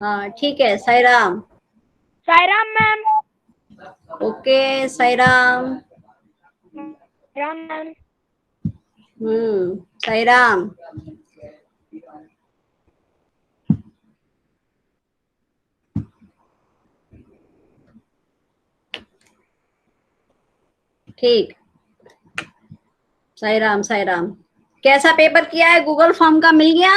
हाँ ठीक है, Sai Ram. Sai Ram ma'am. Okay, Sai Ram. Ram ma'am. Sai Ram. ठीक, साई राम साई राम। कैसा पेपर किया है? गूगल फॉर्म का मिल गया?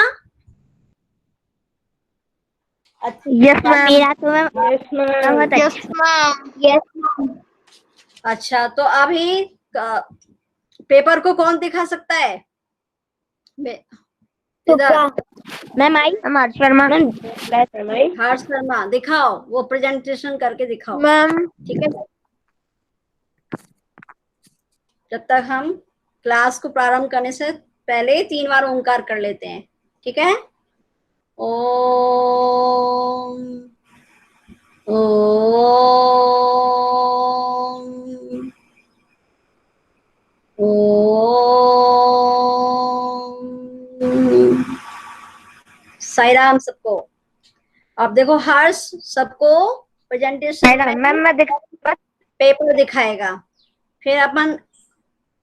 Yes ma'am. मेरा तो मैम यस मैम। बहुत यस अच्छा। मैम। यस अच्छा, तो अभी पेपर को कौन दिखा सकता है? इधर ma'am I ma'am Sharma. Ma'am. Harsh Sharma, दिखाओ, वो प्रेजेंटेशन करके दिखाओ। मैम ठीक है, जब तक हम क्लास को प्रारंभ करने से पहले 3 बार ओंकार कर लेते हैं। ठीक है, ओम ओम ओम। साई राम सबको। अब देखो, हर्ष सबको प्रेजेंटेशन मैम में मैं दिखा। पेपर दिखाएगा, फिर अपन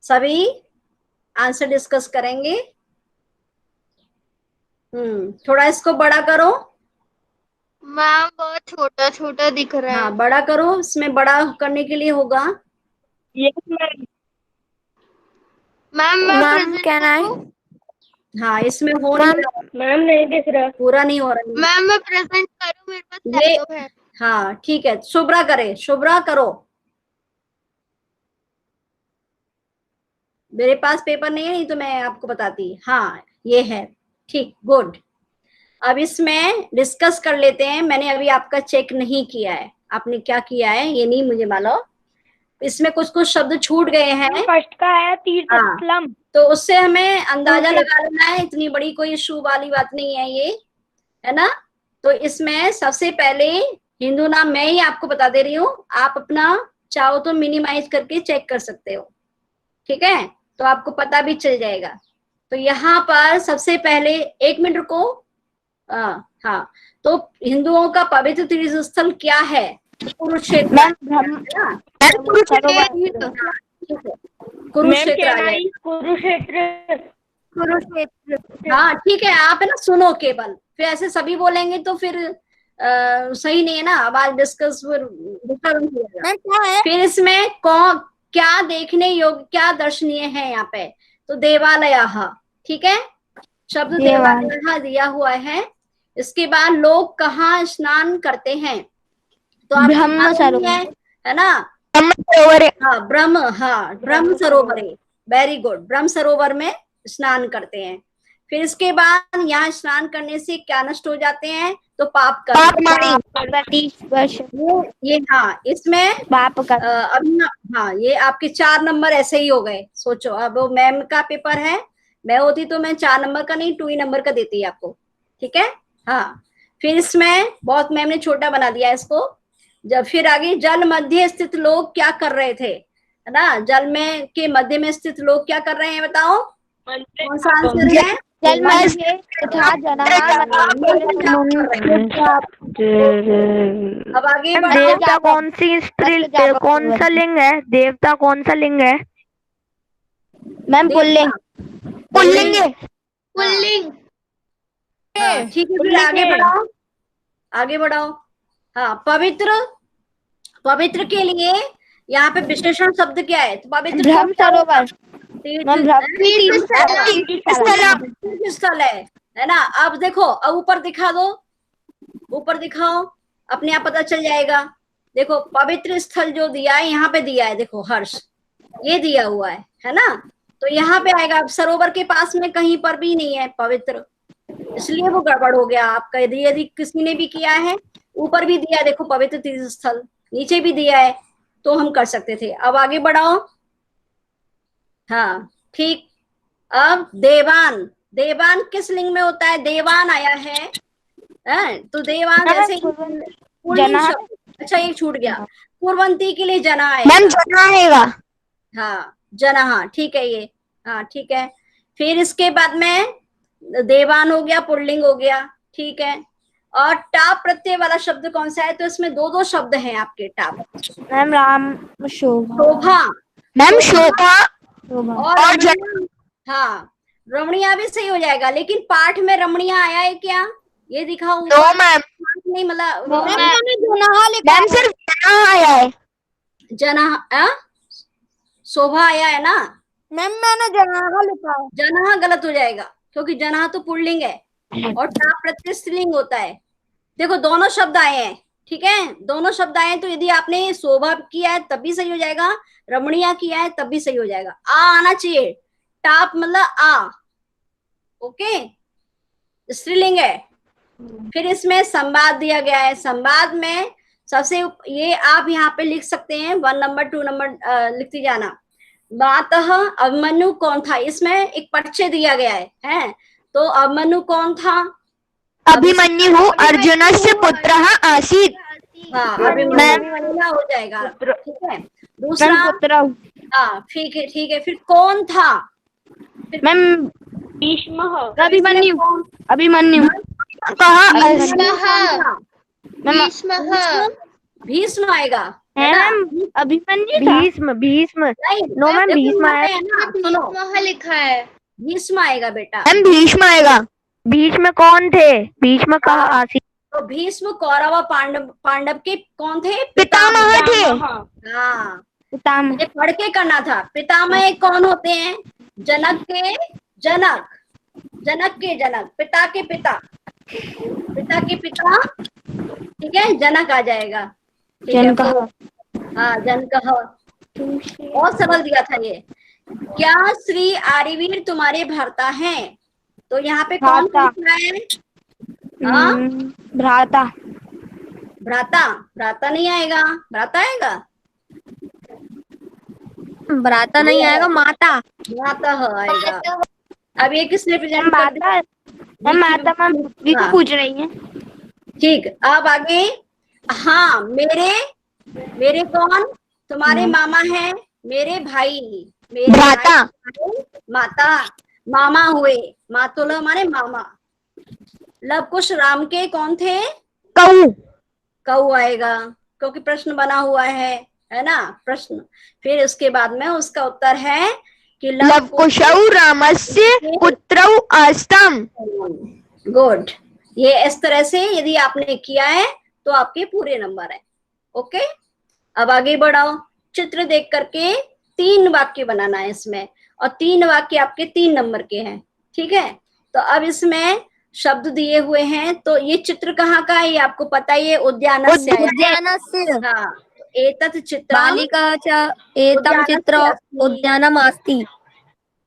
सभी आंसर डिस्कस करेंगे। थोड़ा इसको बड़ा करो। मैम बहुत छोटा छोटा दिख रहा है। हाँ, बड़ा करो, इसमें बड़ा करने के लिए होगा। Yes ma'am. मैम मैं मैम प्रेजेंट कैन आई। करूं? हाँ, इसमें हो नहीं मैम रहा, मैम नहीं दिख रहा। पूरा नहीं हो रहा है मैम मैं प्रेजेंट करूं? मेरे पास ये। लैपटॉप है। हाँ ठीक है, शुभ्रा करे, शुभ्रा करो। मेरे पास पेपर नहीं है, नहीं तो मैं आपको बताती। हाँ, ये है। ठीक, गुड। अब इसमें डिस्कस कर लेते हैं। मैंने अभी आपका चेक नहीं किया है, आपने क्या किया है ये नहीं मुझे मालूम। इसमें कुछ कुछ शब्द छूट गए हैं। फर्स्ट का है हाँ, तीर्थस्थलम। तो उससे हमें अंदाजा लगा लेना है, इतनी बड़ी कोई इशू वाली बात नहीं है ये, है ना। तो इसमें सबसे पहले हिंदू नाम मैं ही आपको बता दे रही हूँ, आप अपना चाहो तो मिनिमाइज करके चेक कर सकते हो। ठीक है, तो आपको पता भी चल जाएगा। तो यहाँ पर सबसे पहले, 1 मिनट रुको। हाँ, तो हिंदुओं का पवित्र तीर्थ स्थल क्या है? कुरुक्षेत्र, है ना। तीर्थ। ठीक है, मैम कुरुक्षेत्र आ कैन आई। जाएगा। कुरुक्षेत्र। कुरुक्षेत्र। हाँ ठीक है, आप है ना सुनो केवल, फिर ऐसे सभी बोलेंगे तो फिर सही नहीं है ना, आवाज डिस्कस फिर डिस्टर्बेंस हो जाएगा। मैम क्या है? फिर इसमें कौन क्या देखने योग्य, क्या दर्शनीय है यहाँ पे? तो देवालय, ठीक है, शब्द देवालय दिया हुआ है। इसके बाद लोग कहाँ स्नान करते हैं? तो आपको ब्रह्म मालूम ही सरोवर। है ना। सरोवर। हाँ, ब्रह्म सरोवर है। वेरी गुड, ब्रह्म सरोवर में स्नान करते हैं। फिर इसके बाद यहाँ स्नान करने से क्या नष्ट हो जाते हैं? तो पाप कर्म। ये हाँ, इसमें बाप का। हाँ, ये आपके 4 नंबर ऐसे ही हो गए। सोचो, अब वो मैम का पेपर है, मैं होती तो मैं 4 नंबर का नहीं 2 ही नंबर का देती आपको। ठीक है, हाँ। फिर इसमें बहुत मैम ने छोटा बना दिया इसको। जब फिर आगे, जल मध्य स्थित लोग क्या कर रहे थे, है ना। जल में के मध्य में स्थित लोग क्या कर रहे हैं, बताओ कौन सा आंसर है? जल मध्य तथा जनाः अब आगे बढ़ो। देवता कौन सी स्त्री, कौन सा लिंग है? देवता कौन सा लिंग है? Ma'am pulling. पुल्लिंग। पुल्लिंग। हाँ ठीक है, फिर पुल्लिंग आगे है। बढ़ाओ, आगे बढ़ाओ। हाँ, पवित्र, पवित्र के लिए यहाँ पे विशेषण शब्द क्या है? तो पवित्र को ब्रह्म क्या होगा? सरोवर। मैम तीर्थ स्थलम। तीर्थ स्थल है ना। अब देखो, अब ऊपर दिखा दो, ऊपर दिखाओ, अपने आप पता चल जाएगा। देखो, पवित्र स्थल जो दिया है यहाँ पे दिया है, देखो हर्ष, ये दिया हुआ है ना। तो यहाँ पे आएगा। अब सरोवर के पास में कहीं पर भी नहीं है पवित्र, इसलिए वो गड़बड़ हो गया आपका। यदि यदि किसी ने भी किया है, ऊपर भी दिया है देखो पवित्र तीर्थ स्थल, नीचे भी दिया है, तो हम कर सकते थे। अब आगे बढ़ाओ। हाँ ठीक। अब देवान, देवान किस लिंग में होता है? देवान आया है, तो देवान जैसे ही पुल्लिंग जना। शब्द। अच्छा, एक छूट गया, कुर्वंती के लिए जना आएगा। मैम जना आएगा। हाँ, जना, हाँ ठीक है ये। हाँ ठीक है, फिर इसके बाद में देवान हो गया, पुल्लिंग हो गया। ठीक है, और टाप प्रत्यय वाला शब्द कौन सा है? तो इसमें दो दो शब्द हैं आपके टाप। मैम राम शोभा। शोभा मैम शोभा और रमणीय। हाँ, रमणीय भी सही हो जाएगा, लेकिन पाठ में रमणीय आया है क्या? ये दिखाओ। No ma'am. नहीं, मतलब मैम सिर्फ जना आया है। जना शोभा आया है ना? मैम मैंने जना लिखा है। जना गलत हो जाएगा, क्योंकि जना तो पुल्लिंग है और टाप प्रत्यय स्त्रीलिंग होता है। देखो दोनों शब्द आए हैं, ठीक है, दोनों शब्द आए हैं, तो यदि आपने शोभा किया है तब भी सही हो जाएगा, रमणीय किया है तब भी सही हो जाएगा। आ आना चाहिए, टाप मतलब आ, ओके, स्त्रीलिंग है। फिर इसमें संवाद दिया गया है। संवाद में सबसे ये आप यहाँ पे लिख सकते हैं, 1 नंबर 2 नंबर लिखती जाना। मातः अभिमन्यु कौन था? इसमें एक परिचय दिया गया है? तो अभिमन्यु कौन था? अभिमन्यु अर्जुनस्य पुत्रः आसीत्। हाँ, अभिमन्यु हो जाएगा, ठीक है। दूसरा, हाँ ठीक है, ठीक है। फिर कौन था? मैम भीष्म। अभिमन्यु। अभिमन्यु भीष्म आएगा, है मैम। अभिमन्यु था। भीष्म भीष्म नहीं, नो मैम, भीष्म है है ना, सुनो, लिखा है। भीष्म आएगा बेटा। मैम भीष्म आएगा। भीष्म कौन थे? भीष्म कहा आसी। तो भीष्म कौरव और पांडव के कौन थे? पितामह थे। हाँ, पितामह। ये पढ़ के करना था। पितामह कौन होते हैं? जनक के जनक, जनक के जनक, पिता के पिता, पिता के पिता, ठीक है, जनक आ जाएगा, ठीक है। हाँ, जनकः। बहुत सरल दिया था ये। क्या श्री आर्यवीर तुम्हारे भर्ता हैं? तो यहाँ पे कौन लिखा है? हाँ, भ्राता। भ्राता, भ्राता नहीं आएगा, भ्राता आएगा, भ्राता नहीं आएगा, माता। भ्राता आएगा। अब ये किसने प्रेजेंट कर दिया? माता मैम भी को पूछ रही है। ठीक, अब आगे। हाँ, मेरे कौन? तुम्हारे मामा हैं, मेरे भाई, मेरे भ्राता। माता, मामा हुए, मातुल माने मामा। लव कुश राम के कौन थे? कऊ। कऊ आएगा, क्योंकि प्रश्न बना हुआ है ना, प्रश्न। फिर उसके बाद में उसका उत्तर है कि लव कुशौ रामस्य पुत्रौ आस्ताम्। गुड। ये इस तरह से यदि आपने किया है तो आपके पूरे नंबर है, ओके। अब आगे बढ़ाओ। चित्र देख करके 3 वाक्य बनाना है इसमें, और 3 वाक्य आपके 3 नंबर के हैं, ठीक है। तो अब इसमें शब्द दिए हुए हैं, तो ये चित्र कहाँ का है? ये आपको पता ही है, उद्यानस्य। हाँ, एतत् चित्रं बालिका च एतं चित्र उद्यानमस्ति।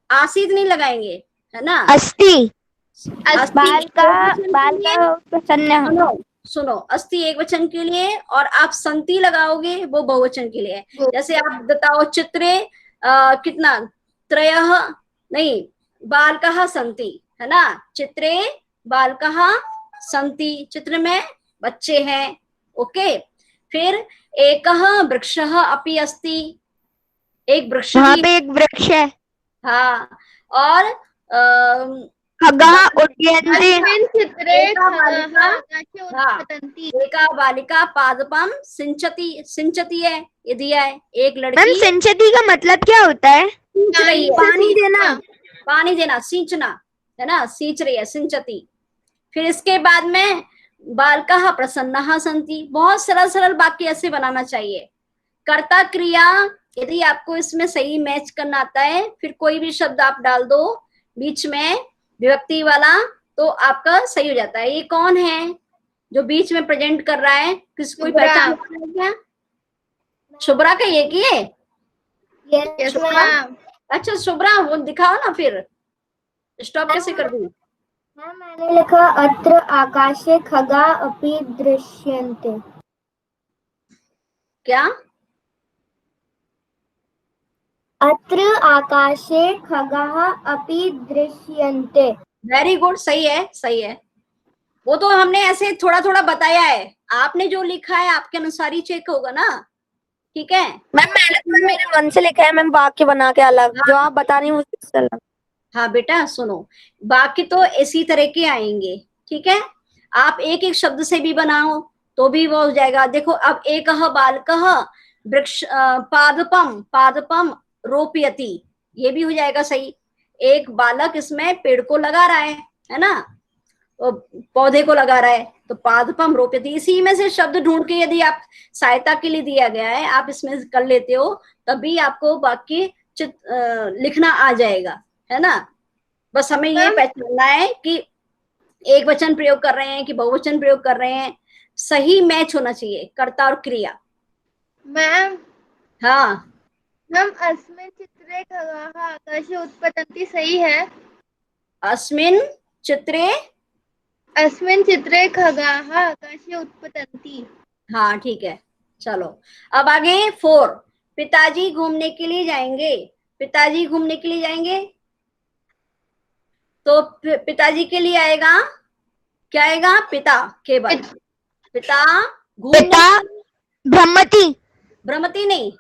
आसीत नहीं लगाएंगे, है ना। अस्ति। बालिका प्रसन्न। सुनो, अस्ति एक वचन के लिए, और आप संति लगाओगे वो बहुवचन के लिए। जैसे आप बताओ, चित्रे कितना, त्रयः नहीं, बालकः सन्ति, है ना। चित्रे बालकः सन्ति, चित्र में बच्चे हैं, ओके। फिर एकः वृक्षः अपि अस्ति, एक वृक्ष, वहाँ पे एक वृक्ष है। हाँ, और खगः उड्यन्ते। एका बालिका पादपम सिंचती, सिंचती है, ये दिया है। एक मैम लड़की सिंचती का मतलब क्या होता है? सींच रही है, पानी देना, पानी देना, सींचना, है ना, सींच रही है, सिंचती। फिर इसके बाद में बालकः प्रसन्नः सन्ति। बहुत सरल सरल वाक्य ऐसे बनाना चाहिए। कर्ता क्रिया, यदि आपको इसमें सही मैच करना आता है, फिर कोई भी शब्द आप डाल दो बीच में विभक्ति वाला, तो आपका सही हो जाता है। ये कौन है जो बीच में प्रेजेंट कर रहा है? किस कोई पहचान क्या? शुभ्रा का ये किए? अच्छा शुभ्रा, वो दिखाओ ना, फिर स्टॉप कैसे कर दूं? मैंने लिखा अत्र आकाशे खगा अपि दृश्यन्ते। क्या? अत्र आकाशे खगाः अपि दृश्यन्ते। वेरी गुड, सही है, सही है। वो तो हमने ऐसे थोड़ा थोड़ा बताया है, आपने जो लिखा है आपके अनुसार ही चेक होगा ना, ठीक है। मैंने मेरे मन से लिखा है मैम, वाक्य बना के अलग, जो आप बता रही हूँ अलग। हाँ बेटा सुनो, बाकी तो इसी तरह के आएंगे, ठीक है। आप एक एक शब्द से भी बनाओ तो भी वो हो जाएगा। देखो अब एकः बालकः वृक्ष पादपम पादपम रोपयति, ये भी हो जाएगा सही। एक बालक इसमें पेड़ को लगा रहा है ना, तो पौधे को लगा रहा है, तो पादपम रोपयति। इसी में से शब्द ढूंढ के यदि आप सहायता के लिए दिया गया है आप इसमें कर लेते हो, तभी आपको वाक्य लिखना आ जाएगा, है ना। बस हमें ये पहचानना है कि एक वचन प्रयोग कर रहे हैं कि बहुवचन प्रयोग कर रहे हैं, सही मैच होना चाहिए कर्ता और क्रिया। मैम हाँ मैम अस्मिन् चित्रे खगाः आकाशे उत्पतन्ति सही है? अस्मिन् चित्रे, अस्मिन् चित्रे खगाः आकाशे उत्पतन्ति। हाँ ठीक है। चलो अब आगे 4, पिताजी घूमने के लिए जाएंगे। पिताजी घूमने के लिए जाएंगे, तो पिताजी के लिए आएगा क्या आएगा? पिता केवल। पिता पिता भ्रमति, भ्रमति नहीं,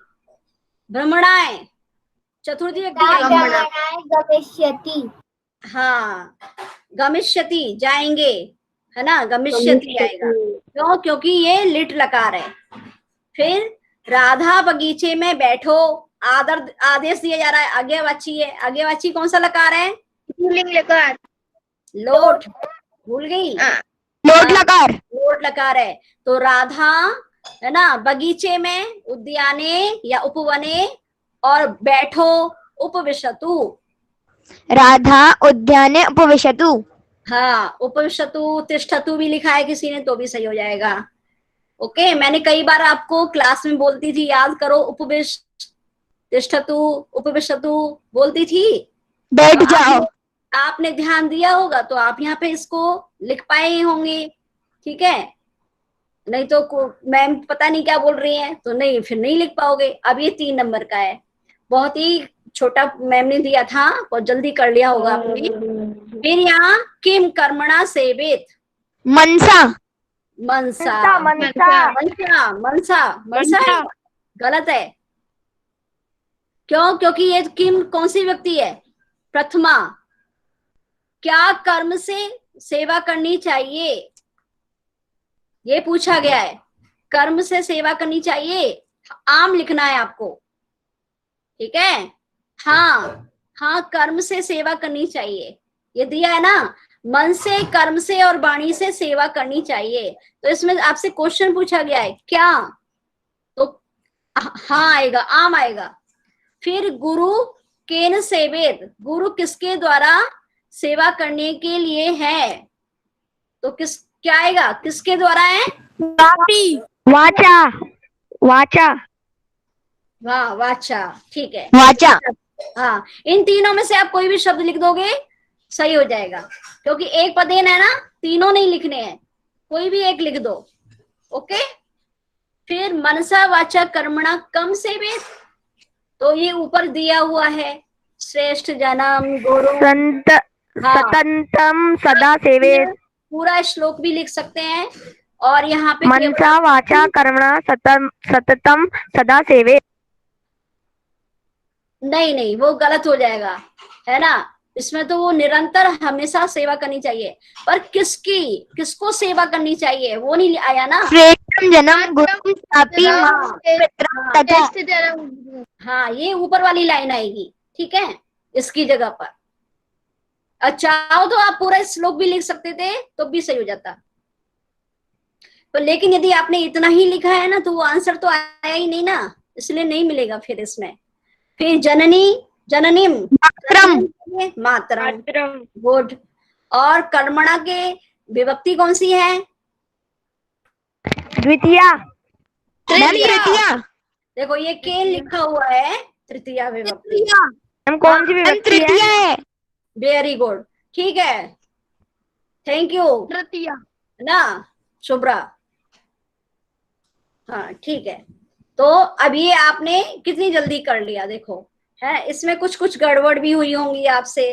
भ्रमणाएं, चतुर्थी व्यक्ति आएगा। भ्रमणाय गमिष्यति। हाँ गमिष्यति जाएंगे, है ना, गमिष्यति आएगा। क्यों? क्योंकि ये लिट लकार है। फिर राधा बगीचे में बैठो, आदर आदेश दिया जा रहा है, आज्ञावाची है। आज्ञावाची कौन सा लकार है? पुल्लिंग लकार। लोट, भूल गई? लोट लकार, लोट लकार है। तो राधा, है ना, बगीचे में, उद्याने या उपवने, और बैठो उपविशतु। राधा उद्याने उपविशतु। हाँ उपविशतु, तिष्ठतु भी लिखा है किसी ने तो भी सही हो जाएगा। ओके, मैंने कई बार आपको क्लास में बोलती थी, याद करो, उपविश, तिष्ठतु, उपविशतु बोलती थी। बैठ तो जाओ। आपने ध्यान दिया होगा तो आप यहाँ पे इसको लिख पाए ही होंगे, ठीक है। नहीं तो मैम पता नहीं क्या बोल रही है, तो नहीं, फिर नहीं लिख पाओगे। अब ये 3 नंबर का है, बहुत ही छोटा मैम ने दिया था, बहुत जल्दी कर लिया होगा आपने। फिर यहाँ किम कर्मणा सेवेत, मनसा, मनसा, मनसा, मनसा, मनसा, मनसा है, गलत है। क्यों? क्योंकि ये किम कौन सी व्यक्ति है? प्रथमा। क्या कर्म से सेवा करनी चाहिए, ये पूछा गया है। कर्म से सेवा करनी चाहिए, आम लिखना है आपको, ठीक है। हाँ हाँ, कर्म से सेवा करनी चाहिए, ये दिया है ना, मन से, कर्म से और वाणी से सेवा करनी चाहिए। तो इसमें आपसे क्वेश्चन पूछा गया है क्या, तो हाँ आएगा, आम आएगा। फिर गुरु केन सेवेत, गुरु किसके द्वारा सेवा करने के लिए है, तो किस क्या आएगा, किसके द्वारा है? वाचा, वाचा, वाह, वाचा, ठीक है, वाचा। हाँ। इन तीनों में से आप कोई भी शब्द लिख दोगे सही हो जाएगा, क्योंकि एक पदेन है ना, तीनों नहीं लिखने हैं, कोई भी एक लिख दो। ओके। फिर मनसा वाचा कर्मणा कम सेवेत, तो ये ऊपर दिया हुआ है, श्रेष्ठ जन्म गुरु, संत हाँ, सतंतम सदा सेवेत। पूरा श्लोक भी लिख सकते हैं। और यहाँ पे मनसा वाचा कर्मणा सततम सदा सेवेत। नहीं नहीं, वो गलत हो जाएगा, है ना। इसमें तो वो निरंतर हमेशा सेवा करनी चाहिए, पर किसकी, किसको सेवा करनी चाहिए वो नहीं आया ना। श्रेष्ठम जन्म गुरु स्थापि हाँ, तथा। श्रेष्ठ जन्म। हाँ, ये ऊपर वाली लाइन आएगी, ठीक है, इसकी जगह पर। चाहो तो आप पूरा श्लोक भी लिख सकते थे तो भी सही हो जाता, तो लेकिन यदि आपने इतना ही लिखा है ना तो वो आंसर तो आया ही नहीं ना, इसलिए नहीं मिलेगा फिर इसमें। फिर जननी, जननीम, मातरम, मातरम, गुड। और कर्मणा के विभक्ति कौन सी है? द्वितीया, तृतीया। देखो ये केन लिखा हुआ है, तृतीया विभक्ति। हम कौन सी विभक्ति तृतीया है? है। वेरी गुड, ठीक है, थैंक यू तृतीया। ना शुभ्रा। हाँ ठीक है, तो अब ये आपने कितनी जल्दी कर लिया, देखो है, इसमें कुछ कुछ गड़बड़ भी हुई होंगी आपसे,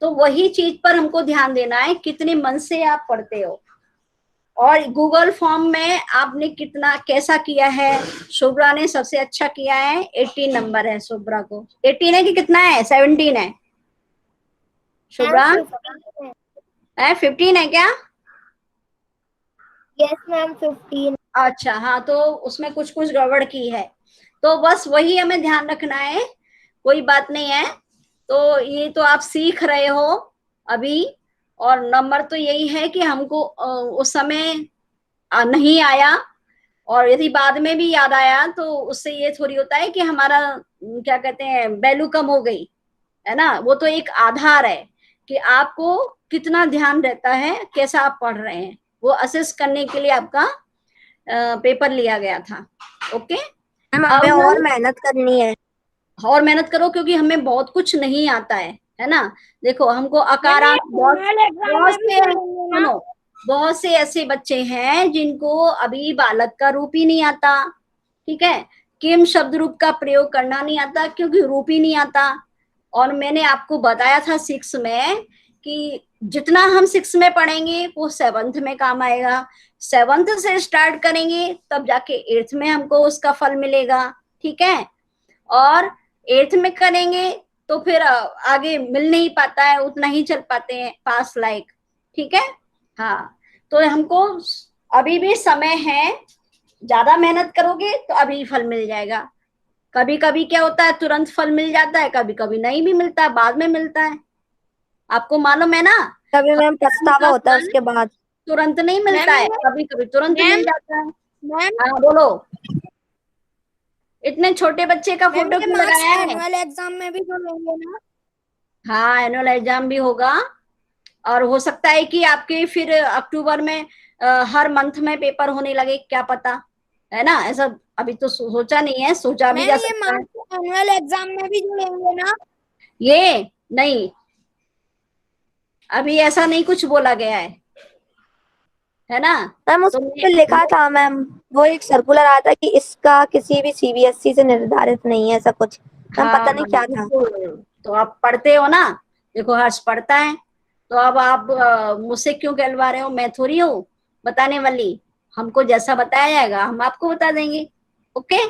तो वही चीज पर हमको ध्यान देना है, कितने मन से आप पढ़ते हो। और गूगल फॉर्म में आपने कितना कैसा किया है, शुभ्रा ने सबसे अच्छा किया है, 18 नंबर है शुभ्रा को। 18 है कि कितना है? 17 है शुभ्रा, है 15 है क्या? Yes, ma'am. 15. अच्छा, हाँ, तो उसमें कुछ कुछ गड़बड़ की है, तो बस वही हमें ध्यान रखना है, कोई बात नहीं है। तो ये तो आप सीख रहे हो अभी, और नंबर तो यही है कि हमको उस समय नहीं आया, और यदि बाद में भी याद आया तो उससे ये थोड़ी होता है कि हमारा क्या कहते हैं, वैल्यू कम हो गई, है ना। वो तो एक आधार है कि आपको कितना ध्यान रहता है, कैसा आप पढ़ रहे हैं, वो असेस करने के लिए आपका पेपर लिया गया था। ओके, मैम हमें अब और मेहनत करनी है। और मेहनत करो, क्योंकि हमें बहुत कुछ नहीं आता है ना। देखो, हमको आकारांत बहुत से सुनो, बहुत से ऐसे बच्चे हैं जिनको अभी बालक का रूप ही नहीं आता, ठीक है, किम शब्द रूप का प्रयोग करना नहीं आता, क्योंकि रूप ही नहीं आता। और मैंने आपको बताया था 6 में कि जितना हम 6 में पढ़ेंगे वो 7th में काम आएगा, 7th से स्टार्ट करेंगे तब जाके 8th में हमको उसका फल मिलेगा, ठीक है। और 8th में करेंगे तो फिर आगे मिल नहीं पाता है, उतना ही चल पाते हैं पास लाइक, ठीक है। हाँ, तो हमको अभी भी समय है, ज्यादा मेहनत करोगे तो अभी फल मिल जाएगा। कभी कभी क्या होता है, तुरंत फल मिल जाता है, कभी कभी नहीं भी मिलता है, बाद में मिलता है, आपको मालूम है ना। कभी मैम पछतावा होता है फल उसके बाद। तुरंत नहीं मिलता है, कभी कभी तुरंत मिल जाता है। मैम, हाँ बोलो, इतने छोटे बच्चे का फोटो क्यों लगाया है? एनुअल एग्जाम में भी जो लेंगे ना। हाँ, एनुअल एग्जाम भी होगा, और हो सकता है कि आपके फिर अक्टूबर में हर मंथ में पेपर होने लगे, क्या पता, है ना। ऐसा अभी तो सोचा नहीं है, सोचा भी जा सकता है। एनुअल एग्जाम में भी जो लेंगे ना। ये नहीं, अभी ऐसा नहीं कुछ बोला गया है ना। मैम तो उसमें लिखा था मैम, वो एक सर्कुलर आया था कि इसका किसी भी सीबीएसई से निर्धारित नहीं है ऐसा कुछ। मैम हाँ पता नहीं क्या था। बिल्कुल, तो आप पढ़ते हो ना, देखो हर्ष पढ़ता है, तो अब आप मुझसे क्यों कहलवा रहे हो, मैं थोड़ी हूँ बताने वाली, हमको जैसा बताया जाएगा हम आपको बता देंगे। ओके,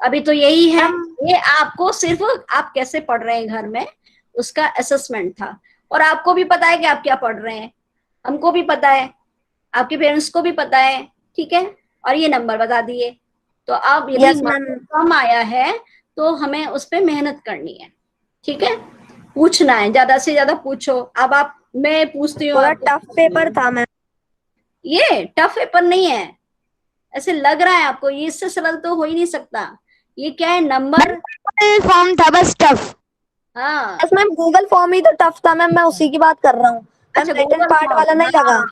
अभी तो यही है, ये आपको सिर्फ आप कैसे पढ़ रहे हैं घर में उसका असेसमेंट था, और आपको भी पता है कि आप क्या पढ़ रहे हैं, हमको भी पता है, आपके पेरेंट्स को भी पता है, ठीक है। और ये नंबर बता दिए, तो अब यदि यस मैम। कम आया है तो हमें उस पर मेहनत करनी है, ठीक है। पूछना है, ज्यादा से ज्यादा पूछो। अब आप, मैं पूछती हूँ थोड़ा आपको, टफ पेपर था मैम। ये टफ पेपर नहीं है, ऐसे लग रहा है आपको, ये इससे सरल तो हो ही नहीं सकता। ये क्या है, नंबर। फॉर्म था बस टफ। हाँ, यस मैम, गूगल फॉर्म ही तो टफ था मैम, मैं उसी की बात कर रहा हूँ। अच्छा, मैम रिटन गूगल पार्ट वाला फॉर्म, नहीं लगा।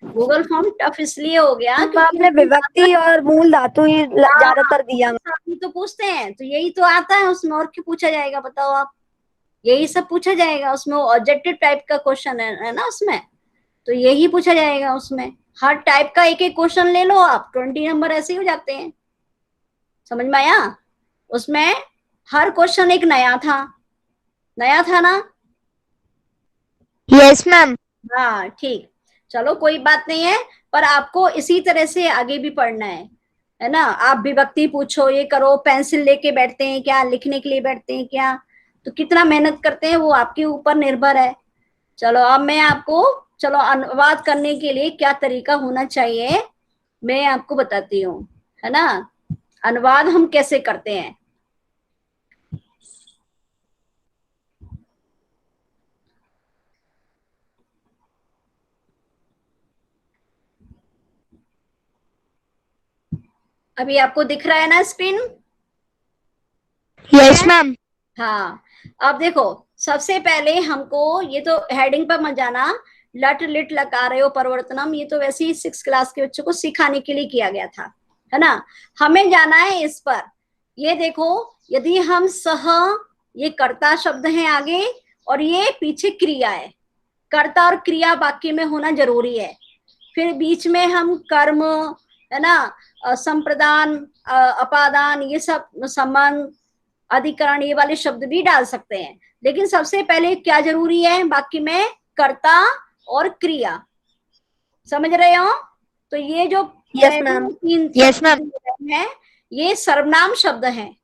गूगल फॉर्म टफ इसलिए हो गया मैम क्योंकि आपने विभक्ति और मूल धातु ही ज्यादातर दिया। ये तो पूछते हैं, तो यही तो आता है उसमें, और क्या पूछा जाएगा बताओ आप, यही सब पूछा जाएगा उसमें, ऑब्जेक्टिव टाइप का क्वेश्चन है ना उसमें, तो यही पूछा जाएगा उसमें। हर टाइप का एक एक क्वेश्चन ले लो आप, 20 नंबर ऐसे ही हो जाते हैं, समझ में आया। उसमें हर क्वेश्चन एक नया था ना। Yes ma'am. हाँ ठीक, चलो कोई बात नहीं है, पर आपको इसी तरह से आगे भी पढ़ना है ना। आप विभक्ति पूछो, ये करो, पेंसिल लेके बैठते हैं क्या, लिखने के लिए बैठते हैं क्या, तो कितना मेहनत करते हैं वो आपके ऊपर निर्भर है। चलो अब मैं आपको, चलो अनुवाद करने के लिए क्या तरीका होना चाहिए मैं आपको बताती हूँ, है ना। अनुवाद हम कैसे करते हैं, अभी आपको दिख रहा है ना स्क्रीन। Yes ma'am. हाँ, अब देखो, सबसे पहले हमको, ये तो हेडिंग पर मत जाना, लट लिट लकारो परिवर्तनम, ये तो वैसे ही 6 क्लास के बच्चों को सिखाने के लिए किया गया था, है ना। हमें जाना है इस पर, ये देखो, यदि हम सह, ये कर्ता शब्द है आगे, और ये पीछे क्रिया है, कर्ता और क्रिया वाक्य में होना जरूरी है। फिर बीच में हम कर्म, है ना, संप्रदान, अपादान, ये सब संबंध, अधिकरण, ये वाले शब्द भी डाल सकते हैं, लेकिन सबसे पहले क्या जरूरी है वाक्य में, कर्ता और क्रिया, समझ रहे हो। तो ये जो यस मैम। तीन यस मैम। है, ये सर्वनाम शब्द हैं,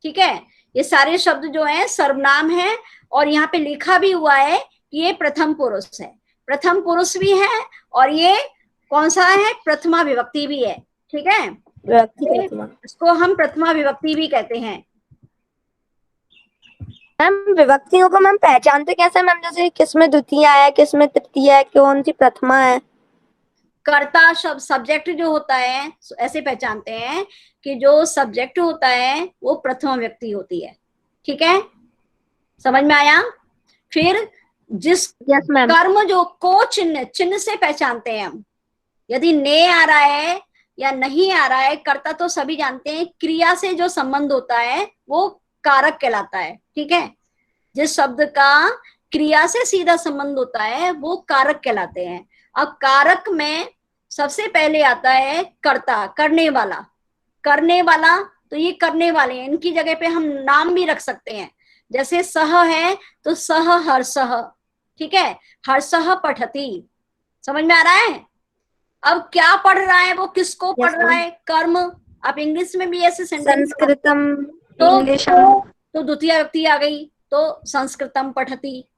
ठीक है। ये सारे शब्द जो हैं सर्वनाम है, और यहाँ पे लिखा भी हुआ है कि ये प्रथम पुरुष है, प्रथम पुरुष भी है, और ये कौन सा है, प्रथमा विभक्ति भी है, ठीक है, विभक्ति प्रथमा। इसको हम प्रथमा विभक्ति भी कहते हैं। मैम विभक्तियों को मैम पहचानते कैसे मैम, जैसे किसमें द्वितीय है, किसमें तृतीय है, कौन सी प्रथमा है? कर्ता शब्द सब्जेक्ट जो होता है ऐसे पहचानते हैं कि जो सब्जेक्ट होता है वो प्रथमा व्यक्ति होती है, ठीक है, समझ में आया। फिर जिस यस मैम। कर्म जो को चिन्ह, चिन्ह से पहचानते हैं हम, यदि ने आ रहा है या नहीं आ रहा है, कर्ता तो सभी जानते हैं, क्रिया से जो संबंध होता है वो कारक कहलाता है, ठीक है, जिस शब्द का क्रिया से सीधा संबंध होता है वो कारक कहलाते हैं। अब कारक में सबसे पहले आता है कर्ता, करने वाला, करने वाला, तो ये करने वाले हैं, इनकी जगह पे हम नाम भी रख सकते हैं, जैसे सह है तो सह हर्षः, ठीक है, हर्षः पठति, समझ में आ रहा है। अब क्या पढ़ रहा है वो, किसको पढ़ रहा है, कर्म। आप इंग्लिश में भी ऐसे सेंटेंस, संस्कृतम, तो द्वितीय व्यक्ति आ गई, तो संस्कृतम पठति,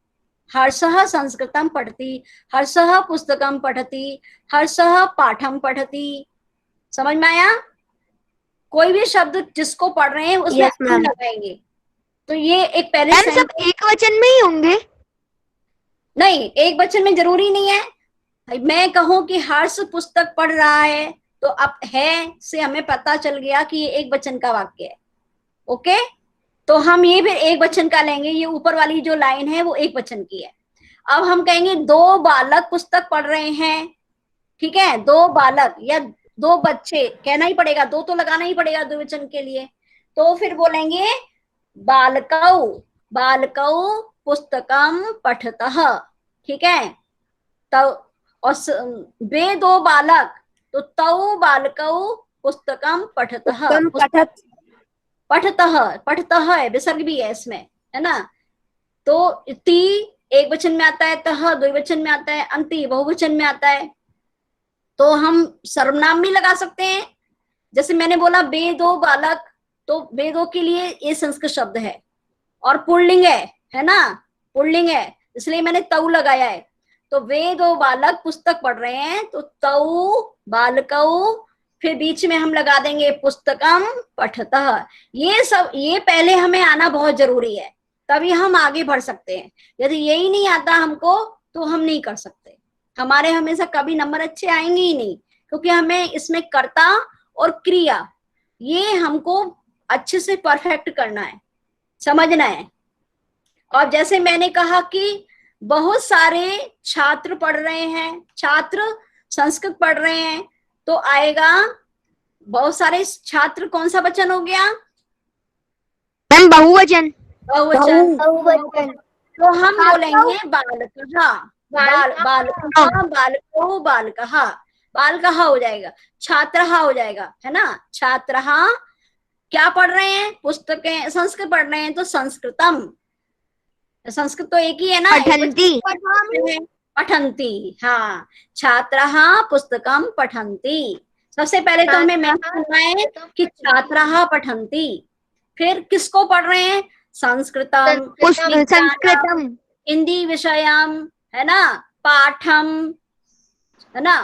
हर्षः संस्कृतम पठति, हर्षः पुस्तकम पठति, हर्षः पाठम पठति, समझ में आया। कोई भी शब्द जिसको पढ़ रहे हैं उसमें Yes, ma'am. लगाएंगे, तो ये एक पहले मैम सब एक वचन में ही होंगे? नहीं, एक वचन में जरूरी नहीं है। मैं कहूं कि हर्ष पुस्तक पढ़ रहा है तो अब है से हमें पता चल गया कि ये एक वचन का वाक्य है, ओके, तो हम ये फिर एक वचन का लेंगे, ये ऊपर वाली जो लाइन है वो एक वचन की है। अब हम कहेंगे दो बालक पुस्तक पढ़ रहे हैं, ठीक है, दो बालक या दो बच्चे कहना ही पड़ेगा, दो तो लगाना ही पड़ेगा द्विवचन के लिए, तो फिर बोलेंगे बालकौ, बालकौ पुस्तकम पठतः, ठीक है, तो और वे दो बालक, तो तौ बालकौ पुस्तकम पठतः, पठतः, पठतः है, विसर्ग भी है इसमें, है ना, तो ती एक वचन में आता है, तह द्विवचन में आता है, अंति बहुवचन में आता है, तो हम सर्वनाम भी लगा सकते हैं, जैसे मैंने बोला बे दो बालक, तो बे दो के लिए ये संस्कृत शब्द है और पुल्लिंग है ना, पुल्लिंग है, इसलिए मैंने तौ लगाया है, तो वे दो बालक पुस्तक पढ़ रहे हैं, तो तौ बालकौ, फिर बीच में हम लगा देंगे पुस्तकम पठतः। ये सब, ये पहले हमें आना बहुत जरूरी है, तभी हम आगे बढ़ सकते हैं। यदि यही नहीं आता हमको तो हम नहीं कर सकते, हमारे हमेशा कभी नंबर अच्छे आएंगे ही नहीं, क्योंकि हमें इसमें कर्ता और क्रिया ये हमको अच्छे से परफेक्ट करना है, समझना है। और जैसे मैंने कहा कि बहुत सारे छात्र पढ़ रहे हैं, छात्र संस्कृत पढ़ रहे हैं, तो आएगा बहुत सारे छात्र, कौन सा वचन हो गया मैम बहुवचन। बहुवचन, बहुवचन। तो हम बोलेंगे बालकः, बालकः, बालको बालकः, बालकः हो जाएगा, छात्रः हो जाएगा, है ना, छात्रः क्या पढ़ रहे हैं, पुस्तकें संस्कृत पढ़ रहे हैं, तो संस्कृतम, संस्कृत तो एक ही है ना, पठन्ति, पठन्ति, हाँ, छात्रः पुस्तकम पठन्ति। सबसे पहले तो हमें मैंशन करना है कि छात्रः पठन्ति, फिर किसको पढ़ रहे हैं, संस्कृतम, संस्कृतम, हिंदी विषयम, है ना, पाठम, है ना,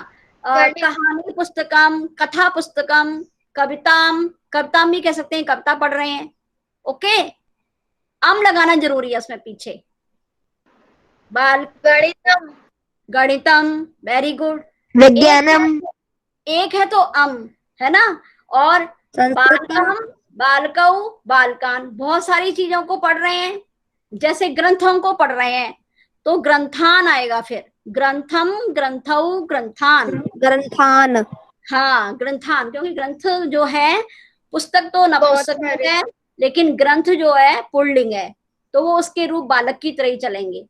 कहानी पुस्तकम, कथा पुस्तकम, कविताम, कविताम भी कह सकते हैं, कविता पढ़ रहे हैं, ओके, अम लगाना जरूरी है उसमें पीछे, बाल गणितम, गणितम, वेरी गुड, विज्ञानम, एक है तो अम, है ना, और बालकम, बालकौ, बालकान, बहुत सारी चीजों को पढ़ रहे हैं, जैसे ग्रंथों को पढ़ रहे हैं तो ग्रंथान आएगा, फिर ग्रंथम, ग्रंथौ, ग्रंथान, ग्रंथान, हाँ ग्रंथान, क्योंकि ग्रंथ जो है पुस्तक तो नपुंसक है, लेकिन ग्रंथ जो है पुल्लिंग है, तो वो उसके रूप बालक की तरह ही चलेंगे।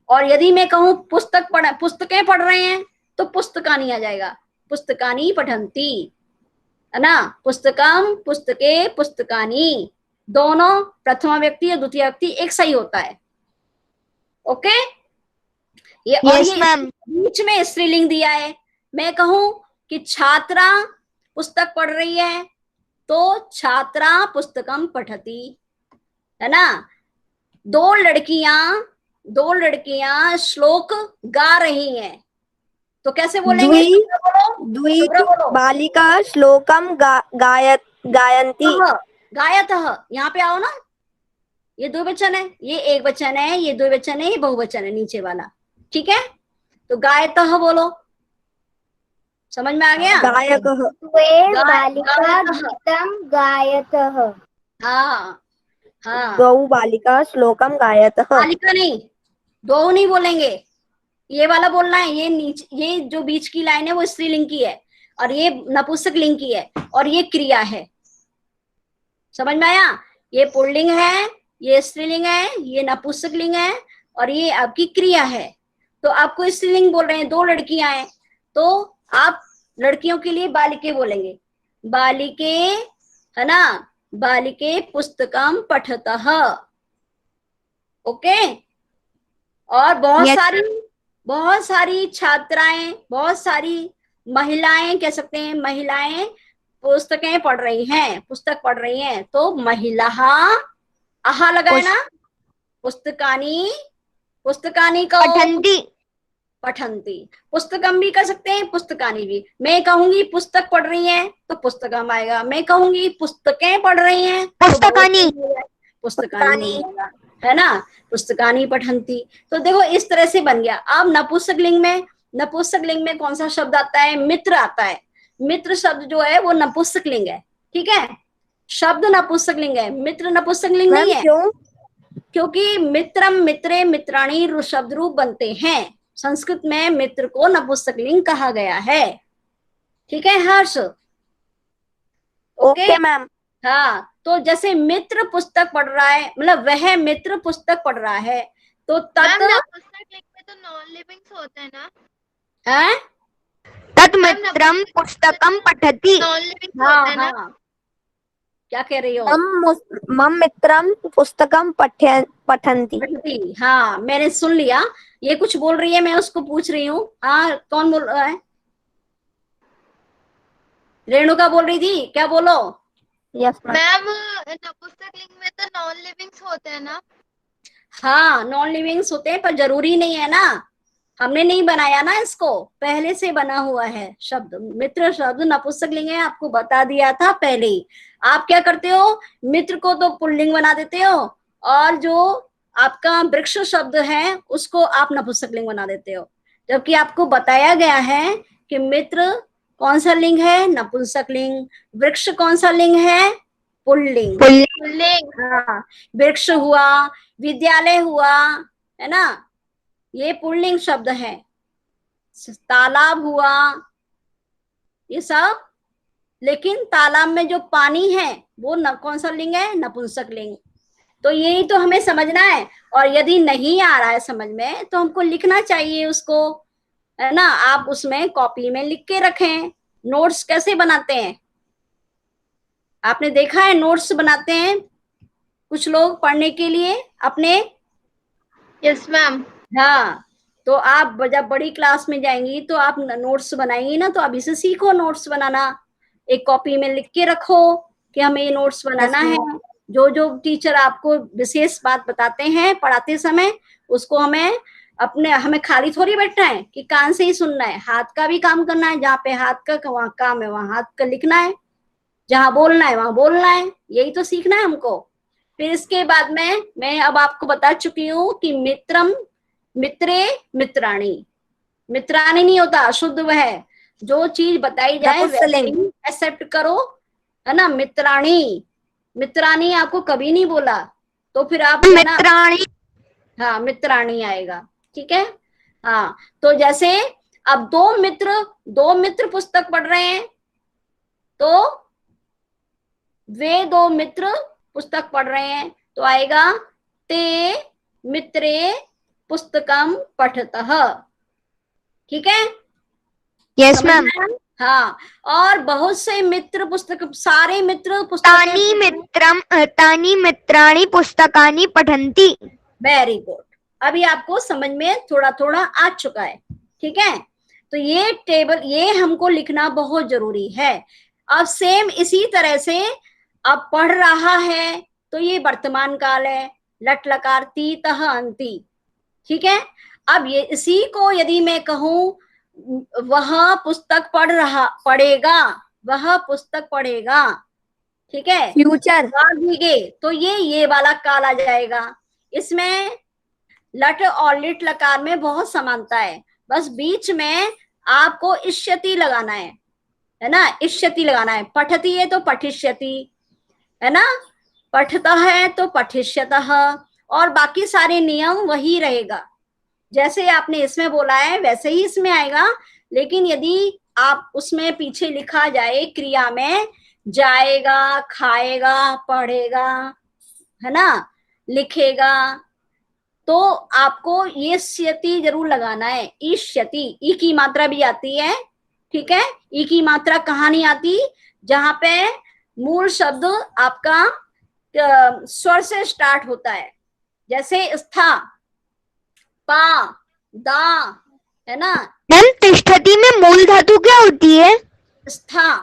और यदि मैं कहूँ पुस्तकें पढ़ रहे हैं तो पुस्तकानी आ जाएगा, पुस्तकानी पठन्ति, है ना, पुस्तकम, पुस्तके, पुस्तकानी, दोनों प्रथमा व्यक्ति और द्वितीय व्यक्ति एक सही होता है, ओके। ये यस मैम, बीच में स्त्रीलिंग दिया है, मैं कहूं कि छात्रा पुस्तक पढ़ रही है तो छात्रा पुस्तकम पठति, है ना, दो लड़कियां श्लोक गा रही हैं, तो कैसे बोलेंगे, बोलो द्वि शुभ्रा बोलो। बालिका श्लोकम गायन्ति। गायतः, यहाँ पे आओ ना, ये दो वचन है, ये एक वचन है, ये दो वचन है, ये बहुवचन है नीचे वाला, ठीक है। तो गायतः बोलो, समझ में आ गया। गायकः। द्वे बालिका गायतः। गीतं गायतः। हाँ हाँ, द्वौ बालिका श्लोकम गायतः। बालिका नहीं, दो नहीं बोलेंगे, ये वाला बोलना है। ये नीचे, ये जो बीच की लाइन है वो स्त्रीलिंग की है, और ये नपुंसक लिंग की है, और ये क्रिया है। समझ में आया। ये पुल्लिंग है, ये स्त्रीलिंग है, ये नपुंसक लिंग है, और ये आपकी क्रिया है। तो आपको स्त्रीलिंग बोल रहे हैं, दो लड़कियां हैं, तो आप लड़कियों के लिए बालिके बोलेंगे, बालिके, है ना, बालिके पुस्तकम पठतः। ओके। और बहुत सारी छात्राएं, बहुत सारी महिलाएं, कह सकते हैं महिलाएं पुस्तकें पढ़ रही हैं, पुस्तक पढ़ रही हैं। तो महिला, आहा लगाए ना, पुस्तकानी, पुस्तकानी का पठंती, पुस्तकम भी कर सकते हैं, पुस्तकानी भी। मैं कहूंगी पुस्तक पढ़ रही हैं तो पुस्तकम आएगा, मैं कहूंगी पुस्तकें पढ़ रही हैं पुस्तकानी, पुस्तकानी है ना, पुस्तकानी पठंती। तो देखो इस तरह से बन गया। अब नपुंसक लिंग में कौन सा शब्द आता है, मित्र आता है। मित्र शब्द जो है वो नपुंसक लिंग है, ठीक है, शब्द नपुंसक लिंग है, मित्र नपुंसक लिंग नहीं है। क्यों? क्योंकि मित्रम, मित्रे, मित्राणी शब्द रूप बनते हैं। संस्कृत में मित्र को नपुंसक लिंग कहा गया है, ठीक है हर्ष। Okay ma'am. हाँ, तो जैसे मित्र पुस्तक पढ़ रहा है, मतलब वह मित्र पुस्तक पढ़ रहा है, तो तत् नपुंसक लिंग में तो नॉन लिविंग्स होता है ना, है, तत्मित्रम पुस्तकम पठति। नॉन लिविंग्स हाँ होता है ना। हाँ, क्या कह रही हो। मम मित्रम पुस्तकम पठन्ति। पठती, हाँ मैंने सुन लिया, ये कुछ बोल रही है, मैं उसको पूछ रही हूँ। हाँ, कौन बोल रहा है, रेणुका बोल रही थी, क्या बोलो। यस मैम नपुंसक लिंग में तो नॉन लिविंग्स होते हैं ना। हाँ, नॉन लिविंग्स होते हैं, पर जरूरी नहीं है ना, हमने नहीं बनाया ना इसको, पहले से बना हुआ है शब्द। मित्र शब्द नपुंसक लिंग है, आपको बता दिया था पहले ही। आप क्या करते हो, मित्र को तो पुल्लिंग बना देते हो, और जो आपका वृक्ष शब्द है उसको आप नपुंसक लिंग बना देते हो, जबकि आपको बताया गया है कि मित्र कौन सा लिंग है, नपुंसक लिंग, वृक्ष कौन सा लिंग है, पुल्लिंग। हाँ, वृक्ष हुआ, विद्यालय हुआ, है ना, ये पुल्लिंग शब्द है। तालाब हुआ, ये सब, लेकिन तालाब में जो पानी है वो कौन सा लिंग है, नपुंसक लिंग। तो यही तो हमें समझना है। और यदि नहीं आ रहा है समझ में तो हमको लिखना चाहिए उसको, है ना। आप उसमें कॉपी में लिख के रखें। नोट्स कैसे बनाते हैं, आपने देखा है, नोट्स बनाते हैं कुछ लोग पढ़ने के लिए अपने। Yes ma'am. हाँ, तो आप जब बड़ी क्लास में जाएंगी तो आप नोट्स बनाएंगी ना, तो अभी से सीखो नोट्स बनाना, एक कॉपी में लिख के रखो कि हमें ये नोट्स बनाना है। जो जो टीचर आपको विशेष बात बताते हैं पढ़ाते समय, उसको हमें खाली थोड़ी बैठना है कि कान से ही सुनना है, हाथ का भी काम करना है। जहाँ पे हाथ का वहाँ काम है, वहाँ हाथ का लिखना है, जहाँ बोलना है वहां बोलना है, यही तो सीखना है हमको। फिर इसके बाद में मैं अब आपको बता चुकी हूँ कि मित्रम, मित्रे, मित्राणी। मित्राणी नहीं होता, अशुद्ध वह, जो चीज बताई जाए एक्सेप्ट करो, है ना। मित्राणी, मित्राणी आपको कभी नहीं बोला, तो फिर आप मित्राणी, हाँ मित्राणी आएगा, ठीक है। हाँ, तो जैसे अब दो मित्र पुस्तक पढ़ रहे हैं, तो वे दो मित्र पुस्तक पढ़ रहे हैं, तो आएगा ते मित्रे पुस्तकम पठतः, ठीक है। Yes ma'am. हाँ, और बहुत से मित्र पुस्तक, सारे मित्र तानी मित्राणि पुस्तकानि पठन्ति। वेरी गुड, अभी आपको समझ में थोड़ा थोड़ा आ चुका है, ठीक है। तो ये टेबल, ये हमको लिखना बहुत जरूरी है। अब सेम इसी तरह से अब पढ़ रहा है, तो ये वर्तमान काल है, लट लकार ती तह अंति, ठीक है। अब ये इसी को यदि मैं कहूं वह पुस्तक पढ़ेगा, वह पुस्तक पढ़ेगा। ठीक है, फ्यूचर। भीगे तो ये वाला काल आ जाएगा। इसमें लट और लिट लकार में बहुत समानता है, बस बीच में आपको इष्यति लगाना है ना, इष्यति लगाना है। पठती है तो पठिष्यति, है ना, पठता है तो पठिष्यतः, और बाकी सारे नियम वही रहेगा। जैसे आपने इसमें बोला है वैसे ही इसमें आएगा, लेकिन यदि आप उसमें पीछे लिखा जाए क्रिया में जाएगा, खाएगा, पढ़ेगा, है ना, लिखेगा, तो आपको ये स्यति जरूर लगाना है। ईष्यति, ई की मात्रा भी आती है। ठीक है, ई की मात्रा कहाँ नहीं आती? जहां पे मूल शब्द आपका स्वर से स्टार्ट होता है, जैसे स्था, पा, दा, है ना। मैम तिष्ठति में मूल धातु क्या होती है? स्था,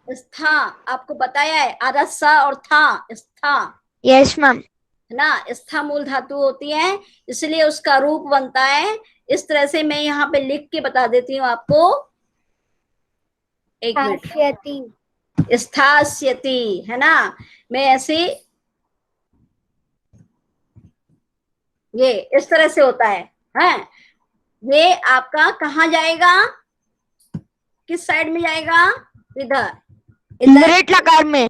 स्था आपको बताया है, आधा स और था, स्था, यस मैम। है ना, स्था मूल धातु होती है, इसलिए उसका रूप बनता है इस तरह से। मैं यहाँ पे लिख के बता देती हूँ आपको, एक मिनट। स्थास्यति। स्थास्यति, है ना, मैं ऐसे, ये इस तरह से होता है। ये आपका कहाँ जाएगा, किस साइड में जाएगा? इधर, लेट लकार में।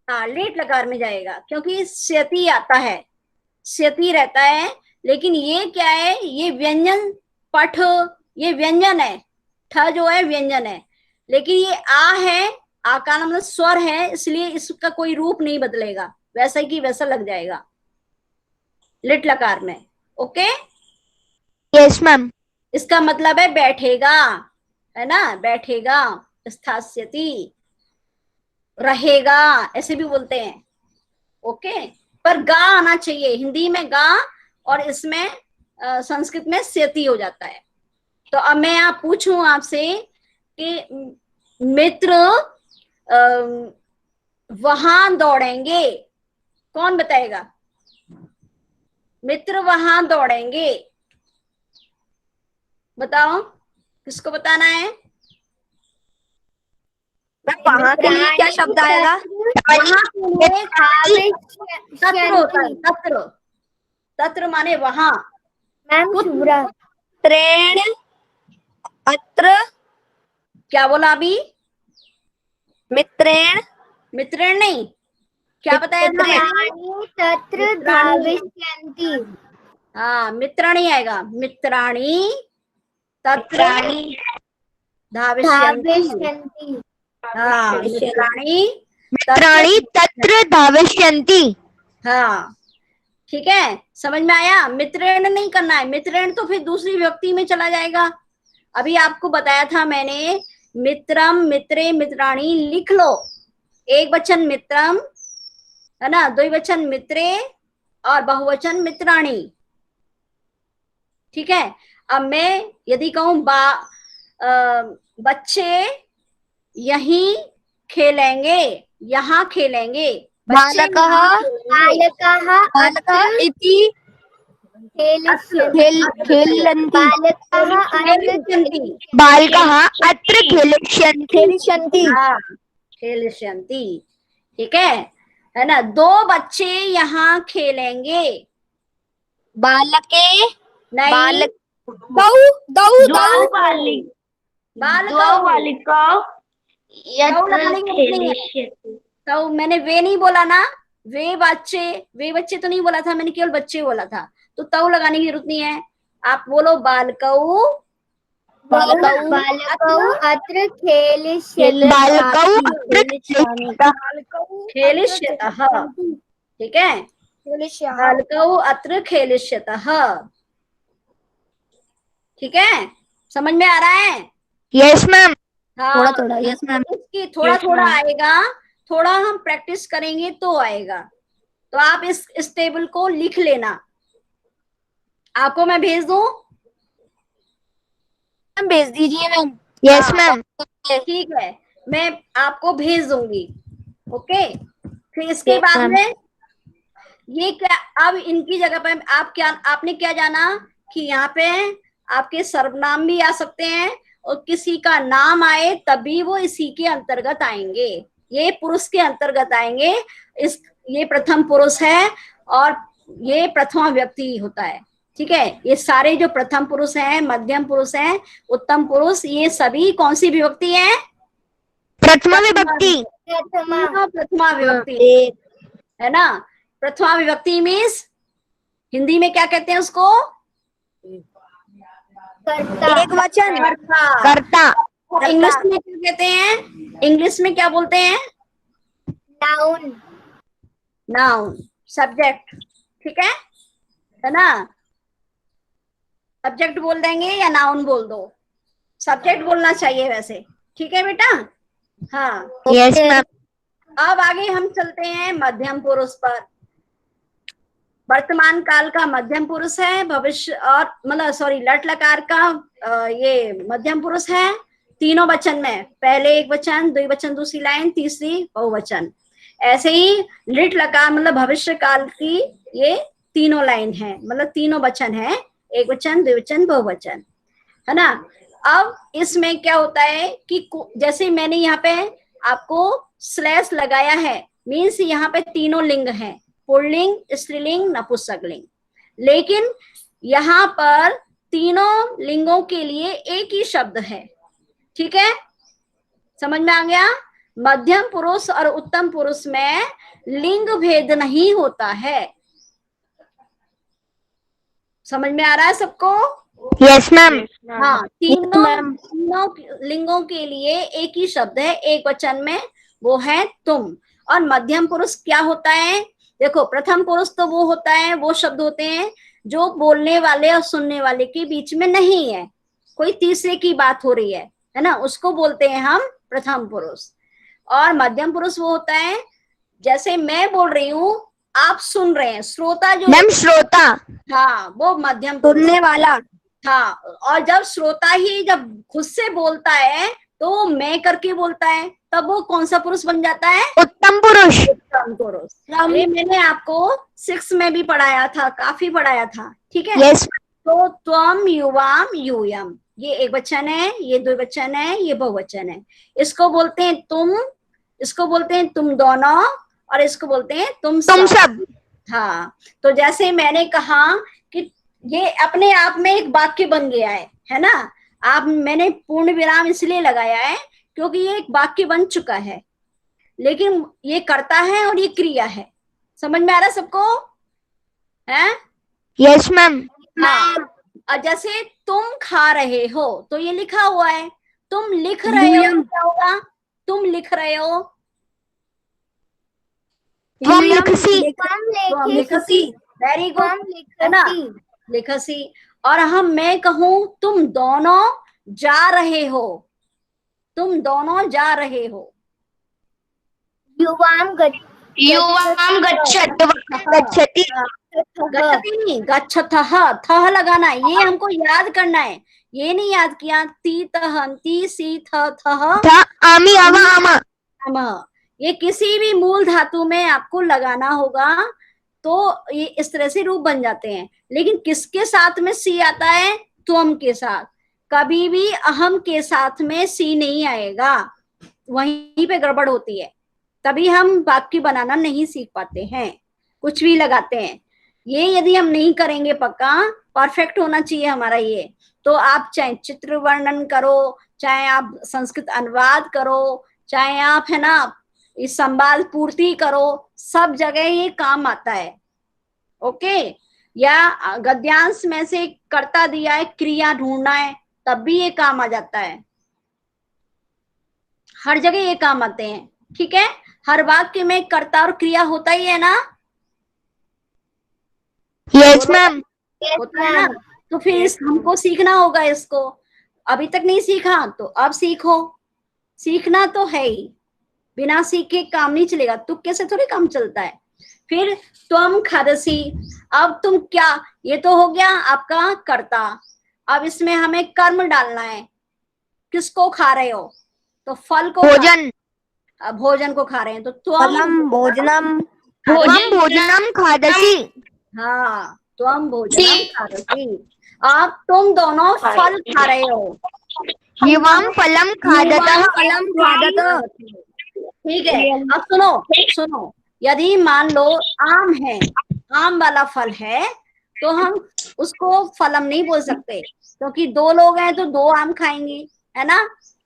हाँ, लेट लकार में जाएगा, क्योंकि स्यति आता है, स्यति रहता है। लेकिन ये क्या है? ये व्यंजन पठ, ये व्यंजन है, ठ जो है व्यंजन है, लेकिन ये आ है, आ का मतलब स्वर है, इसलिए इसका कोई रूप नहीं बदलेगा, वैसा ही की वैसा लग जाएगा लिट लकार में। Okay, yes ma'am. इसका मतलब है बैठेगा, है ना, बैठेगा, स्थास्यति, रहेगा, ऐसे भी बोलते हैं। ओके, पर गा आना चाहिए, हिंदी में गा और इसमें संस्कृत में स्यति हो जाता है। तो अब मैं आप पूछूं आपसे कि मित्र वहां दौड़ेंगे, कौन बताएगा? मित्र वहां दौड़ेंगे, बताओ किसको बताना है? वहां के लिए क्या शब्द आएगा? वहां के लिए तत्र होता है, तत्र, तत्र माने वहां। मैम शुभ्रा। त्रेण अत्र। क्या बोला अभी? मित्रेण, मित्रेण नहीं, क्या बताया था मैंने? मित्राणि तत्र धाविष्यन्ति। हाँ, मित्र नहीं आएगा, मित्राणि तत्र धाविष्यन्ति। धाविष्यन्ति। हाँ, मित्राणि मित्राणि तत्र धाविष्यन्ति। हाँ, ठीक है, समझ में आया? मित्रेण नहीं करना है, मित्रेण तो फिर दूसरी व्यक्ति में चला जाएगा। अभी आपको बताया था मैंने, मित्रम, मित्रे, मित्राणि लिख लो। एक वचन मित्रम, है ना, द्विवचन मित्रे और बहुवचन मित्राणि। ठीक है, अब मैं यदि कहूं बच्चे यहीं खेलेंगे, यहाँ खेलेंगे, बच्चे बालकः, बालकाः बालकः इति खेलिष्यन्ति। खेलन्ति, बालकाः अत्र खेलिष्यन्ति। बालकाः अत्र खेलिष्यन्ति। खेलिष्यन्ति। हाँ, खेलिष्यन्ति, ठीक है ना। दो बच्चे यहाँ खेलेंगे, बालके, नहीं, बालक, बालिका तो मैंने वे नहीं बोला ना, वे बच्चे तो नहीं बोला था मैंने, केवल बच्चे बोला था, तो तव लगाने की जरूरत नहीं है। आप बोलो बालकौ, बालकौ अत्र खेलिष्यन्ति। बालकौ अत्र खेलिष्यतः, ठीक है, बालकौ अत्र खेलिष्यतः। ठीक है, समझ में आ रहा है? Yes ma'am. हाँ, थोड़ा थोड़ा, यस मैम। इसकी थोड़ा थोड़ा आएगा, थोड़ा हम प्रैक्टिस करेंगे तो आएगा। तो आप इस टेबल को लिख लेना, आपको मैं भेज दूं? भेज दीजिए मैम। Yes ma'am. ठीक है, मैं आपको भेज दूंगी। ओके, फिर इसके Yes, बाद ma'am. में ये क्या, अब इनकी जगह पे आपने क्या जाना कि यहाँ पे आपके सर्वनाम भी आ सकते हैं और किसी का नाम आए तभी वो इसी के अंतर्गत आएंगे, ये पुरुष के अंतर्गत आएंगे। ये प्रथम पुरुष है और ये प्रथमा व्यक्ति होता है। ठीक है, ये सारे जो प्रथम पुरुष हैं, मध्यम पुरुष हैं, उत्तम पुरुष, ये सभी कौन सी विभक्ति है? प्रथमा विभक्ति। प्रथमा विभक्ति है ना। प्रथमा विभक्ति मीन्स हिंदी में क्या कहते हैं उसको? एक वचन। कर्ता। इंग्लिश में क्या कहते हैं? इंग्लिश में क्या बोलते हैं? नाउन। Noun, subject. ठीक है ना। सब्जेक्ट बोल देंगे या नाउन बोल दो? सब्जेक्ट बोलना चाहिए वैसे। ठीक है बेटा। हाँ, यस मैम। अब आगे हम चलते हैं मध्यम पुरुष पर। वर्तमान काल का मध्यम पुरुष है, भविष्य और मतलब सॉरी लट लकार का ये मध्यम पुरुष है तीनों वचन में। पहले एक वचन, द्विवचन दूसरी लाइन, तीसरी बहुवचन। ऐसे ही लिट लकार मतलब भविष्य काल की ये तीनों लाइन है, मतलब तीनों वचन है, एक वचन, द्विवचन, बहुवचन, है ना। अब इसमें क्या होता है कि जैसे मैंने यहाँ पे आपको स्लैश लगाया है, मीन्स यहाँ पे तीनों लिंग हैं, पुल्लिंग, स्त्रीलिंग, नपुंसकलिंग। लेकिन यहाँ पर तीनों लिंगों के लिए एक ही शब्द है। ठीक है, समझ में आ गया। मध्यम पुरुष और उत्तम पुरुष में लिंग भेद नहीं होता है। समझ में आ रहा है सबको? Yes ma'am. हाँ, तीनों लिंगों के लिए एक ही शब्द है, एक वचन में, वो है तुम। और मध्यम पुरुष क्या होता है? देखो, प्रथम पुरुष तो वो होता है, वो शब्द होते हैं जो बोलने वाले और सुनने वाले के बीच में नहीं है, कोई तीसरे की बात हो रही है ना, उसको बोलते हैं हम प्रथम पुरुष। और मध्यम पुरुष वो होता है जैसे मैं बोल रही हूँ, आप सुन रहे हैं, श्रोता जो मैम श्रोता। हाँ, वो मध्यम सुनने वाला। हाँ, और जब श्रोता ही जब खुद से बोलता है तो वो मैं करके बोलता है, तब वो कौन सा पुरुष बन जाता है? उत्तम पुरुष। उत्तम पुरुष। ये मैंने आपको 6 में भी पढ़ाया था, काफी पढ़ाया था। ठीक है। यस। तो त्वम, युवाम, यूयम, ये एक वचन है, ये द्विवचन है, ये बहुवचन है। इसको बोलते हैं तुम, इसको बोलते हैं तुम दोनों, और इसको बोलते हैं तुम सब। हाँ, तो जैसे मैंने कहा कि ये अपने आप में एक वाक्य बन गया है ना। आप मैंने पूर्ण विराम इसलिए लगाया है क्योंकि ये एक वाक्य बन चुका है, लेकिन ये कर्ता है और ये क्रिया है। समझ में आ रहा है सबको? है? Yes ma'am. हाँ, और जैसे तुम खा रहे हो तो ये लिखा हुआ है, तुम लिख रहे हो तो क्या होगा? तुम लिख रहे हो, त्वम लिखसी। लिखसी। वेरी गुड, है ना, लिखसी। और मैं कहूं तुम दोनों जा रहे हो, तुम दोनों जा रहे हो, युवाम गच्छति। गच्छति नहीं, गच्छतः, थह लगाना है, ये हमको याद करना है। ये नहीं याद किया, ती तहंती सी थह आमी आवा आमा। ये किसी भी मूल धातु में आपको लगाना होगा, तो ये इस तरह से रूप बन जाते हैं। लेकिन किसके साथ में सी आता है? त्वम के साथ। कभी भी अहम के साथ में सी नहीं आएगा, वहीं पे गड़बड़ होती है, तभी हम वाक्य बनाना नहीं सीख पाते हैं, कुछ भी लगाते हैं। ये यदि हम नहीं करेंगे पक्का, परफेक्ट होना चाहिए हमारा ये, तो आप चाहे चित्र वर्णन करो, चाहे आप संस्कृत अनुवाद करो, चाहे आप है ना इस संवाद पूर्ति करो, सब जगह ये काम आता है। ओके। या गद्यांश में से कर्ता दिया है, क्रिया ढूंढना है, तब भी ये काम आ जाता है। हर जगह ये काम आते हैं। ठीक है, हर वाक्य में कर्ता और क्रिया होता ही है ना। Yes ma'am. होता है ना। तो फिर हमको सीखना होगा इसको, अभी तक नहीं सीखा तो अब सीखो, सीखना तो है ही, बिना सीखे काम नहीं चलेगा, तुक्के से थोड़ी काम चलता है। फिर तुम खादसी, अब तुम क्या, ये तो हो गया आपका कर्ता। अब इसमें हमें कर्म डालना है, किसको खा रहे हो? तो फल को, भोजन। भोजन को खा रहे हैं, तो फलम भोजनम। भोजनम खादसी। हाँ, त्वम भोजनम खादसी। अब तुम दोनों फल खा रहे हो। युवाम फलम खादतः। फलम खादतः। ठीक है, अब सुनो, यदि मान लो आम है, आम वाला फल है, तो हम उसको फलम नहीं बोल सकते, क्योंकि दो लोग हैं तो दो आम खाएंगे, है ना।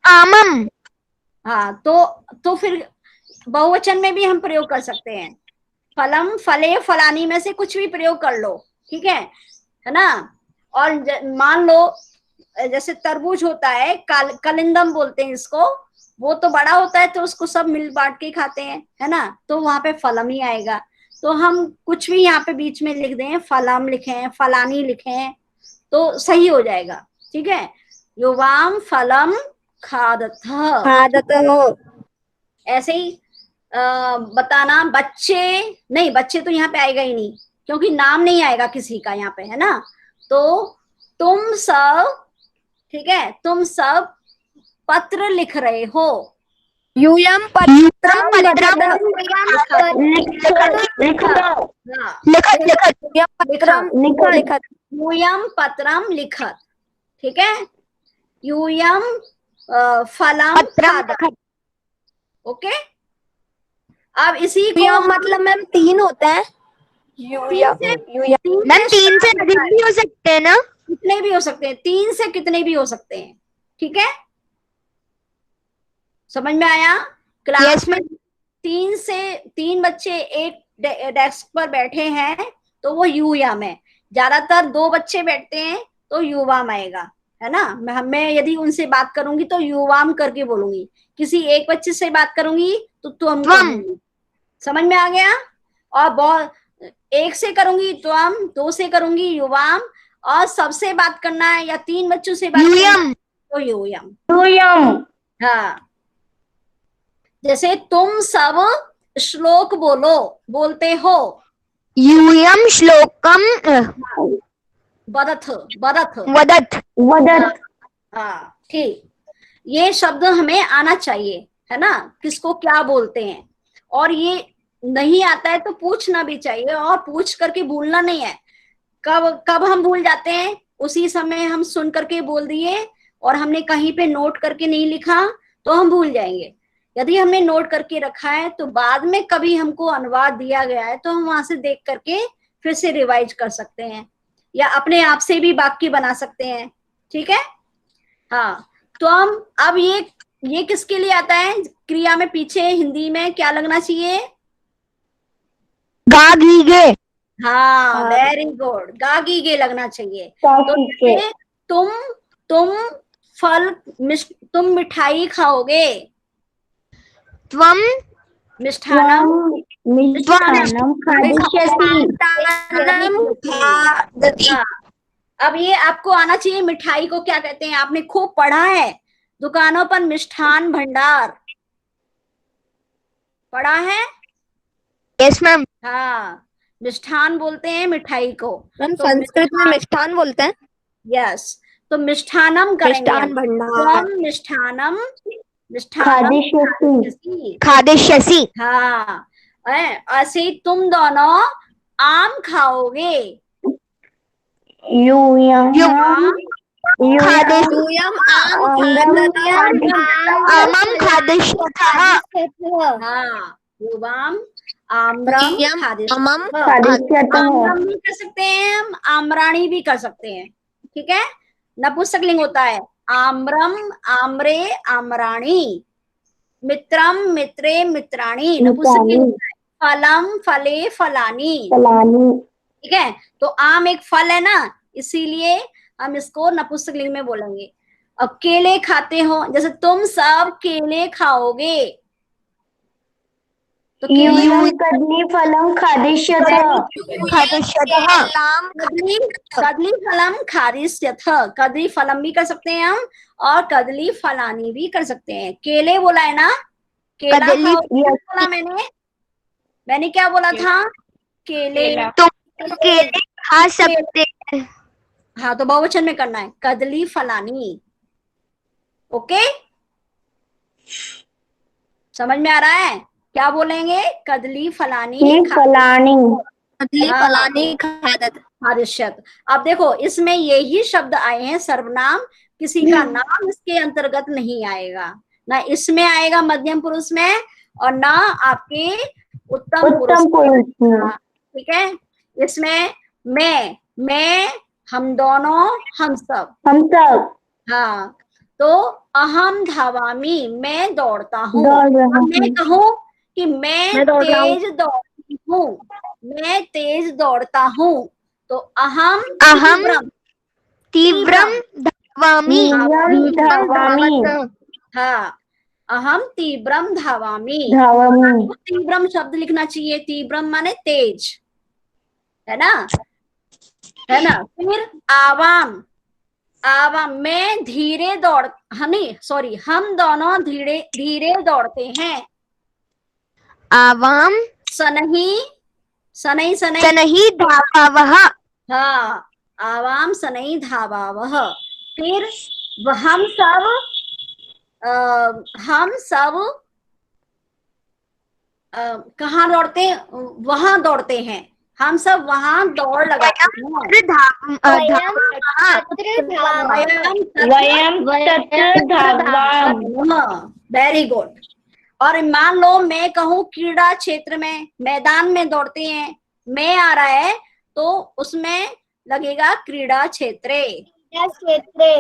आमम। हाँ, तो फिर बहुवचन में भी हम प्रयोग कर सकते हैं। फलम, फले, फलानी में से कुछ भी प्रयोग कर लो, ठीक है ना। और मान लो जैसे तरबूज होता है, कलिंदम बोलते हैं इसको, वो तो बड़ा होता है तो उसको सब मिल बांट के खाते हैं, है ना, तो वहां पे फलम ही आएगा। तो हम कुछ भी यहाँ पे बीच में लिख दें, फलम लिखें, फलानी लिखें, तो सही हो जाएगा, ठीक है। युवाम फलम खादतः, खादतः। ऐसे ही बताना। बच्चे नहीं, बच्चे तो यहाँ पे आएगा ही नहीं, क्योंकि नाम नहीं आएगा किसी का यहाँ पे, है ना। तो तुम सब, ठीक है, तुम सब पत्र लिख रहे हो। यूयम पत्रम लिखतः। यूयम पत्रम लिखत। यूयम पत्रम लिखत, ठीक है। यूयम फलम खादतः, ओके। अब इसी को यूयम मतलब मैम 3 होता है। यूयम मैम 3 से अधिक भी हो सकते हैं ना? कितने भी हो सकते हैं, 3 से कितने भी हो सकते हैं, ठीक है। समझ में आया? क्लास में 3 बच्चे एक डेस्क पर बैठे हैं तो वो यूयम है। ज्यादातर 2 बच्चे बैठते हैं तो युवाम आएगा, है ना। मैं यदि उनसे बात करूंगी तो युवाम करके बोलूंगी, किसी एक बच्चे से बात करूंगी तो तुम कहूंगी। समझ में आ गया? और बहुत एक से करूंगी तुम, 2 से करूंगी युवाम, और सबसे बात करना है या 3 बच्चों से बात करना है तो यूयम। हाँ, जैसे तुम सब श्लोक बोलते हो। यूयम श्लोकम वदथ वदत। हाँ, ठीक। ये शब्द हमें आना चाहिए, है ना, किसको क्या बोलते हैं। और ये नहीं आता है तो पूछना भी चाहिए, और पूछ करके भूलना नहीं है। कब कब हम भूल जाते हैं, उसी समय हम सुन करके बोल दिए और हमने कहीं पे नोट करके नहीं लिखा तो हम भूल जाएंगे। यदि हमने नोट करके रखा है तो बाद में कभी हमको अनुवाद दिया गया है तो हम वहां से देख करके फिर से रिवाइज कर सकते हैं, या अपने आप से भी वाक्य बना सकते हैं, ठीक है। हाँ, तो हम अब ये किसके लिए आता है? क्रिया में पीछे हिंदी में क्या लगना चाहिए? गागीगे। हाँ, वेरी गुड, गागीगे लगना चाहिए। तो जैसे तुम फल तुम मिठाई खाओगे, त्वम मिष्ठानम हाँ, अब ये आपको आना चाहिए। मिठाई को क्या कहते हैं? आपने खूब पढ़ा है, दुकानों पर मिष्ठान भंडार पढ़ा है। Yes ma'am. हाँ, मिष्ठान बोलते हैं मिठाई को। मैम तो संस्कृत में मिष्ठान बोलते हैं। यस, तो मिष्ठानम करेंगे मिष्ठान हम। भंडार। मिष्ठानम खादिष्यसि। हाँ, ऐसे ही तुम दोनों आम खाओगे। यूयम आमम खादिष्यतः। हाँ, युवाम आम्रम खादिष्यतः। आम्रम भी कर सकते हैं हम, आम्राणी भी कर सकते हैं, ठीक है। नपुंसकलिंग होता है। आम्रम आम्रे आम्राणी, मित्रम मित्रे मित्राणी नपुंसकलिंग होता है। फलम फले फलानी, ठीक है। तो आम एक फल है ना, इसीलिए हम इसको नपुंसकलिंग में बोलेंगे। अब केले खाते हो, जैसे तुम सब केले खाओगे, तो कदली फलम खादिष्यतः। कदली फलम खादिष्यतः, कदली फलम भी कर सकते हैं हम, और कदली फलानी भी कर सकते हैं। केले बोला है ना, केला बोला मैंने क्या बोला था? केले। तुम केले खा सकते हैं। हाँ, तो बहुवचन में करना है, कदली फलानी। ओके, समझ में आ रहा है? क्या बोलेंगे? कदली फलानी फलानी। फलानी खादत। हरिष्यत। अब देखो इसमें यही शब्द आए हैं सर्वनाम, किसी का नाम इसके अंतर्गत नहीं आएगा, ना इसमें आएगा मध्यम पुरुष में और ना आपके उत्तम पुरुष में। ठीक है, इसमें मैं, हम दोनों, हम सब। हाँ, तो अहम धावामी, मैं दौड़ता हूँ। मैं कहूँ कि मैं तेज दौड़ती हूँ, मैं तेज दौड़ता हूँ, तो अहम तीव्रम धावामि। हाँ, अहम तीव्रम धावामी। आपको तीव्रम शब्द लिखना चाहिए, तीव्रम माने तेज, है ना, है ना। फिर आवाम, मैं धीरे दौड़, सॉरी, हम दोनों धीरे धीरे दौड़ते हैं। आवाम सनई धावावः। हाँ, आवाम सनई धावावः। फिर हम सब कहाँ दौड़ते हैं, वहां दौड़ते हैं, हम सब वहां दौड़ लगाते हैं। Very good. और मान लो मैं कहूँ क्रीड़ा क्षेत्र में, मैदान में दौड़ते हैं, मैं आ रहा है तो उसमें लगेगा क्रीड़ा क्षेत्रे।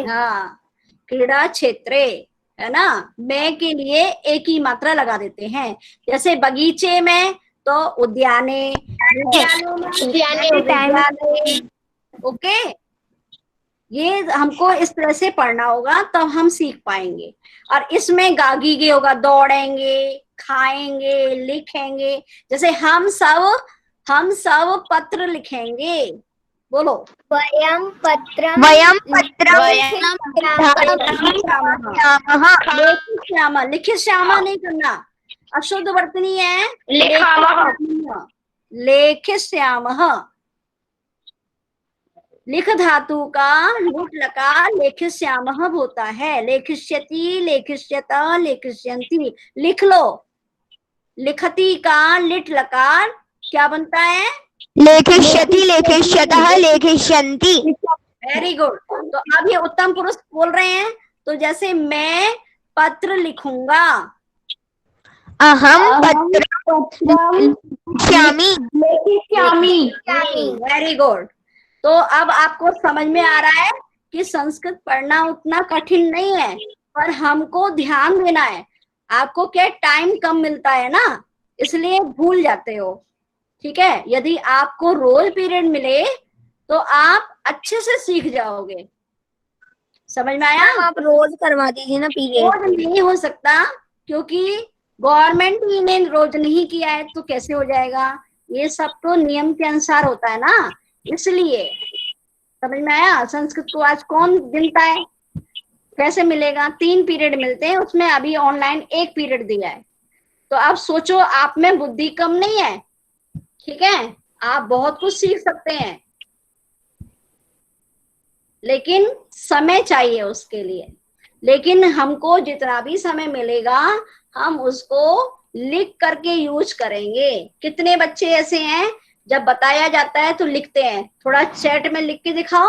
हाँ, क्रीड़ा क्षेत्रे, है ना। मैं के लिए एक ही मात्रा लगा देते हैं। जैसे बगीचे में तो उद्याने, ओके। ये हमको इस तरह से पढ़ना होगा, तब हम सीख पाएंगे। और इसमें गागीगे होगा, दौड़ेंगे, खाएंगे, लिखेंगे। जैसे हम सब पत्र लिखेंगे, बोलो। वयम पत्रम लिखित श्यामा नहीं करना, अशुद्ध वर्तनी है। लेखित श्यामः, लिख धातु का लुट लकार लेखित श्यामः होता है। लेखिष्यति, लेखिष्यत, लेखिष्यन्ति। लिख लो, लिखती का लिट लकार क्या बनता है? लेखिष्यति, लेखिष्यतः, लेखिष्यन्ति। Very good. तो अब ये उत्तम पुरुष बोल रहे हैं, तो जैसे मैं पत्र लिखूंगा, अहम पत्रम लिखिष्यामि। Very good. तो अब आपको समझ में आ रहा है कि संस्कृत पढ़ना उतना कठिन नहीं है, पर हमको ध्यान देना है। आपको क्या टाइम कम मिलता है ना, इसलिए भूल जाते हो। ठीक है, यदि आपको रोज पीरियड मिले तो आप अच्छे से सीख जाओगे। समझ में आया? आप रोज करवा दीजिए ना पीरियड। रोज नहीं हो सकता, क्योंकि गवर्नमेंट ही ने रोज नहीं किया है, तो कैसे हो जाएगा? ये सब तो नियम के अनुसार होता है ना, इसलिए। समझ में आया? संस्कृत को आज कौन गिनता है? कैसे मिलेगा? 3 पीरियड मिलते हैं, उसमें अभी ऑनलाइन 1 पीरियड दिया है। तो आप सोचो, आप में बुद्धि कम नहीं है, ठीक है, आप बहुत कुछ सीख सकते हैं, लेकिन समय चाहिए उसके लिए। लेकिन हमको जितना भी समय मिलेगा, हम उसको लिख करके यूज करेंगे। कितने बच्चे ऐसे हैं जब बताया जाता है तो लिखते हैं? थोड़ा चैट में लिख के दिखाओ,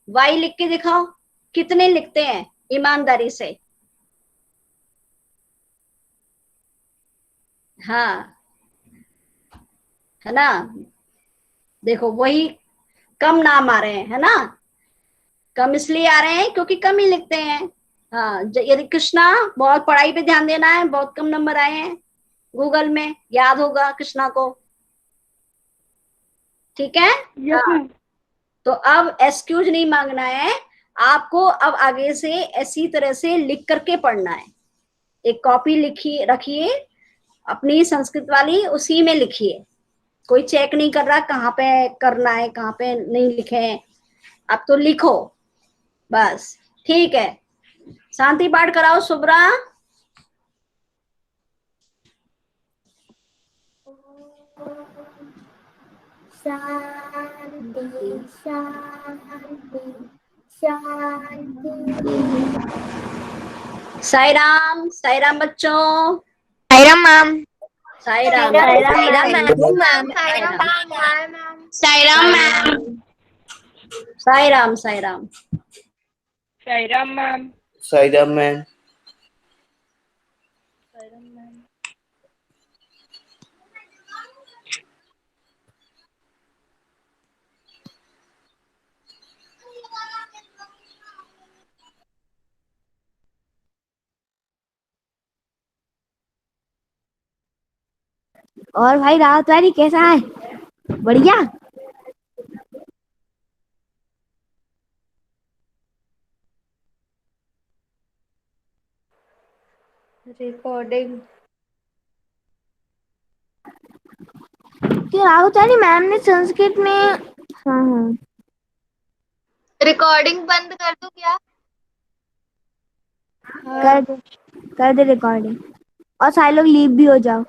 वाई लिख के दिखाओ, कितने लिखते हैं ईमानदारी से? हाँ, है ना। देखो वही कम नाम आ रहे हैं, है ना। कम इसलिए आ रहे हैं क्योंकि कम ही लिखते हैं। हाँ, यदि कृष्णा, बहुत पढ़ाई पे ध्यान देना है, बहुत कम नंबर आए हैं गूगल में, याद होगा कृष्णा को, ठीक है। हाँ, तो अब एक्सक्यूज नहीं मांगना है आपको, अब आगे से ऐसी तरह से लिख करके पढ़ना है। एक कॉपी लिखिए, रखिए अपनी संस्कृत वाली, उसी में लिखिए। कोई चेक नहीं कर रहा कहाँ पे करना है, कहाँ पे नहीं लिखे हैं, अब तो लिखो बस। ठीक है, शांति पाठ कराओ शुभ्रा। शांति शांति शांति। साई राम, साई राम बच्चों। Sai Ram ma'am. Sai Ram Sairam ma'am. Sai Ram Sai Ram Sairam ma'am. और भाई राहत वाली कैसा है? बढ़िया। रिकॉर्डिंग क्यों राहत वाली मैम ने संस्कृत में हाँ रिकॉर्डिंग बंद कर दूं क्या? कर दे रिकॉर्डिंग और सारे लोग लीव भी हो जाओ।